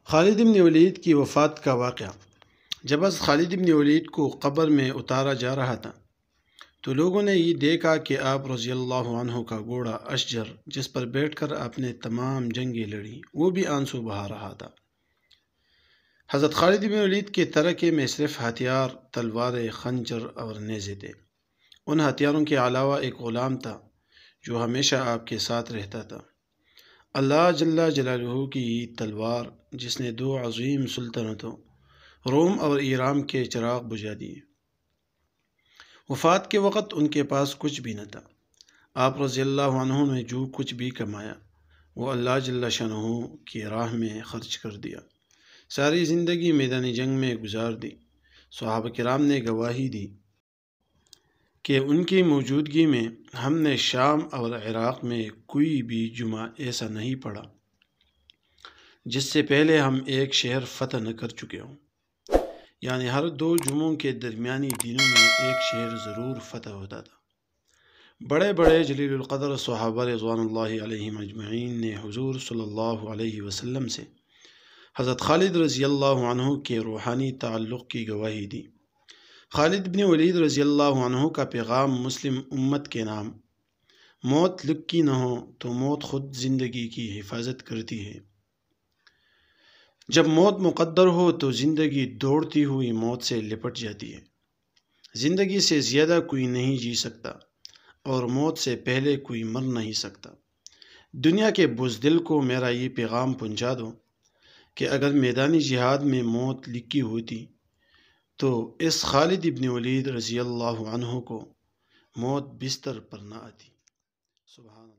خالد بن ولید کی وفات کا واقعہ۔ جب حضرت خالد بن ولید کو قبر میں اتارا جا رہا تھا تو لوگوں نے یہ دیکھا کہ آپ رضی اللہ عنہ کا گھوڑا اشجر، جس پر بیٹھ کر آپ نے تمام جنگیں لڑی، وہ بھی آنسو بہا رہا تھا۔ حضرت خالد بن ولید کے ترکے میں صرف ہتھیار، تلواریں، خنجر اور نیزے تھے۔ ان ہتھیاروں کے علاوہ ایک غلام تھا جو ہمیشہ آپ کے ساتھ رہتا تھا، اللہ جل جلالہ کی تلوار جس نے دو عظیم سلطنتوں روم اور ایران کے چراغ بجھا دیے۔ وفات کے وقت ان کے پاس کچھ بھی نہ تھا۔ آپ رضی اللہ عنہ نے جو کچھ بھی کمایا وہ اللہ جل شانہ کی راہ میں خرچ کر دیا، ساری زندگی میدان جنگ میں گزار دی۔ صحابہ کرام نے گواہی دی کہ ان کی موجودگی میں ہم نے شام اور عراق میں کوئی بھی جمعہ ایسا نہیں پڑھا جس سے پہلے ہم ایک شہر فتح نہ کر چکے ہوں، یعنی ہر دو جمعوں کے درمیانی دنوں میں ایک شہر ضرور فتح ہوتا تھا۔ بڑے بڑے جلیل القدر صحابہ رضوان اللہ علیہم اجمعین نے حضور صلی اللہ علیہ وسلم سے حضرت خالد رضی اللہ عنہ کے روحانی تعلق کی گواہی دی۔ خالد بن ولید رضی اللہ عنہ کا پیغام مسلم امت کے نام: موت لکی نہ ہو تو موت خود زندگی کی حفاظت کرتی ہے۔ جب موت مقدر ہو تو زندگی دوڑتی ہوئی موت سے لپٹ جاتی ہے۔ زندگی سے زیادہ کوئی نہیں جی سکتا اور موت سے پہلے کوئی مر نہیں سکتا۔ دنیا کے بزدل کو میرا یہ پیغام پہنچا دو کہ اگر میدانی جہاد میں موت لکھی ہوتی تو اس خالد بن ولید رضی اللہ عنہ کو موت بستر پر نہ آتی۔ سبحان اللہ۔